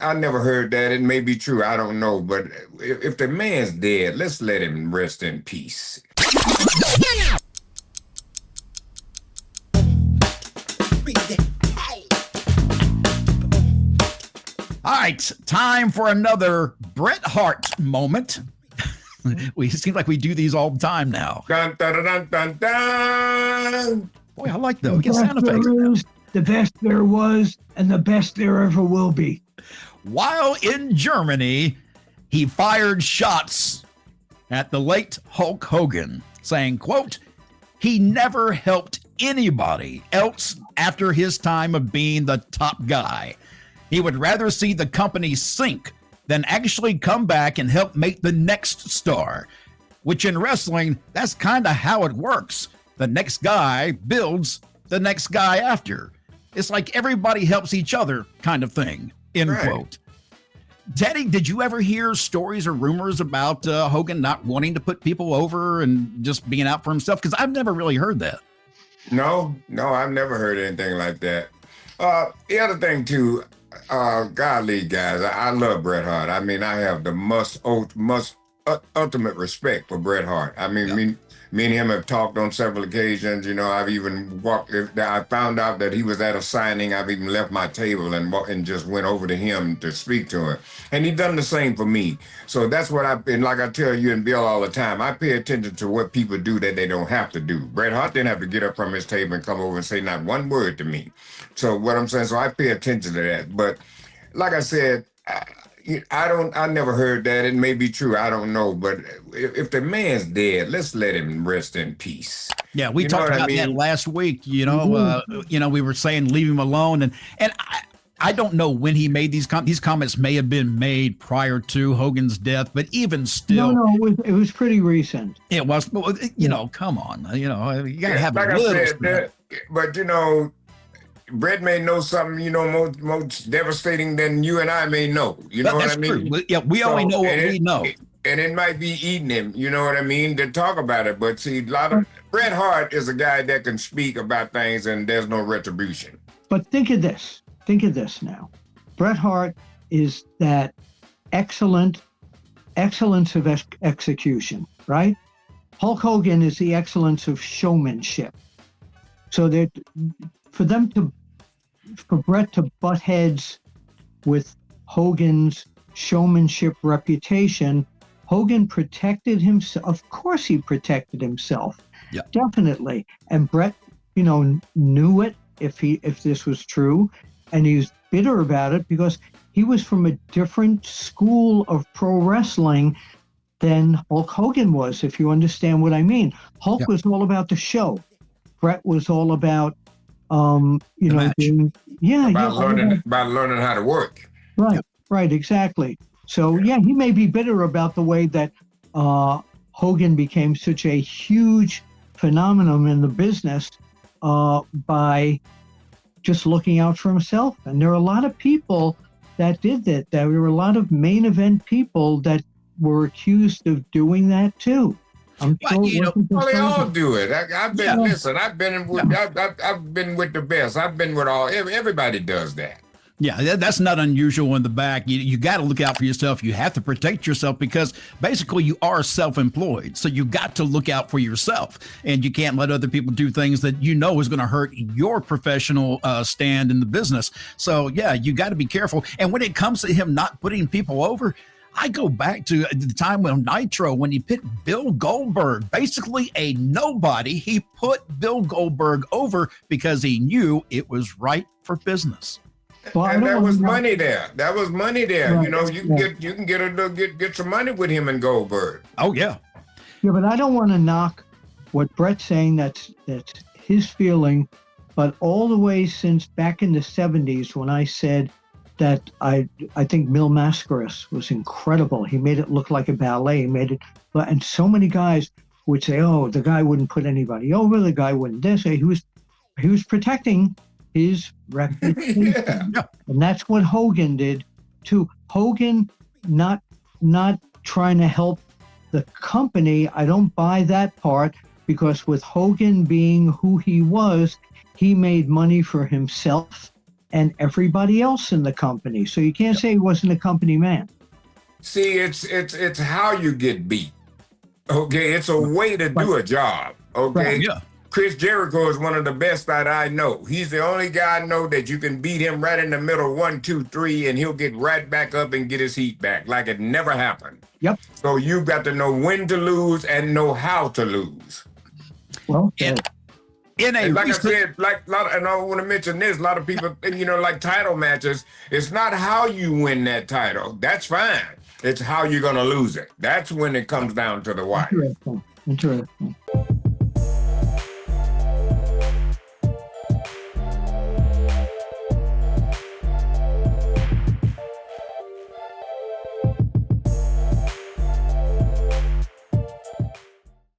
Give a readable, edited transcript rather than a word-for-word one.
I never heard that. It may be true. I don't know. But if the man's dead, let's let him rest in peace. All right, time for another Bret Hart moment. It seems like we do these all the time now. Dun, dun, dun, dun, dun. Boy, I like those. Get sound effects. The best there was, and the best there ever will be. While in Germany, he fired shots at the late Hulk Hogan, saying, quote, he never helped anybody else after his time of being the top guy. He would rather see the company sink than actually come back and help make the next star, which in wrestling, that's kind of how it works. The next guy builds the next guy after. It's like everybody helps each other kind of thing, end quote. Teddy, did you ever hear stories or rumors about Hogan not wanting to put people over and just being out for himself? Because I've never really heard that. No, I've never heard anything like that. The other thing too, golly, guys, I love Bret Hart. I mean, I have the ultimate respect for Bret Hart. I mean, me and him have talked on several occasions. You know, I've even I found out that he was at a signing. I've even left my table and just went over to him to speak to him. And he done the same for me. So that's what I've been, like I tell you and Bill all the time, I pay attention to what people do that they don't have to do. Bret Hart didn't have to get up from his table and come over and say not one word to me. So what I'm saying, so I pay attention to that. But like I said, I never heard that. It may be true. I don't know. But if the man's dead, let's let him rest in peace. Yeah, we talked about that last week. You know, we were saying leave him alone, and I don't know when he made these comments. May have been made prior to Hogan's death, but even still, it was pretty recent. It was, you know, come on, you gotta have like a little. But Bret may know something, most devastating than you and I may know. You know what I mean? True. Yeah, we only know what we know. And it might be eating him, you know what I mean, to talk about it. But see, Bret Hart is a guy that can speak about things and there's no retribution. But think of this now. Bret Hart is that excellence of execution, right? Hulk Hogan is the excellence of showmanship. So that for Bret to butt heads with Hogan's showmanship reputation, Hogan protected himself. Of course he protected himself. Yeah. Definitely. And Bret, knew it if this was true. And he's bitter about it because he was from a different school of pro wrestling than Hulk Hogan was, if you understand what I mean. Hulk was all about the show. Bret was all about learning how to work. Right, exactly. So he may be bitter about the way that Hogan became such a huge phenomenon in the business by just looking out for himself. And there are a lot of people that did that. There were a lot of main event people that were accused of doing that too. They all do it. I've been I've been with the best. I've been with everybody does that. Yeah, that's not unusual in the back. You got to look out for yourself. You have to protect yourself because basically you are self-employed. So you got to look out for yourself, and you can't let other people do things that is going to hurt your professional stand in the business. So you got to be careful. And when it comes to him not putting people over, I go back to the time when Nitro, when he picked Bill Goldberg, basically a nobody. He put Bill Goldberg over because he knew it was right for business. Well, and that was money there. That was money there. Right. You can get some money with him and Goldberg. Oh yeah. Yeah, but I don't want to knock what Bret's saying. That's his feeling. But all the way since back in the 70s, when I said that I think Mil Mascaras was incredible. He made it look like a ballet. He made it, and so many guys would say, "Oh, the guy wouldn't put anybody over. The guy wouldn't this." He was protecting his reputation, and that's what Hogan did too. Hogan not trying to help the company. I don't buy that part because with Hogan being who he was, he made money for himself and everybody else in the company. So you can't say he wasn't a company man. See, it's how you get beat. Okay, it's a way to do a job. Okay, Right. Yeah. Chris Jericho is one of the best that I know. He's the only guy I know that you can beat him right in the middle, 1, 2, 3, and he'll get right back up and get his heat back like it never happened. Yep. So you've got to know when to lose and know how to lose. Well, In a And like I recent- said, and I want to mention this, a lot of people, like title matches, it's not how you win that title. That's fine. It's how you're going to lose it. That's when it comes down to the wire. interesting.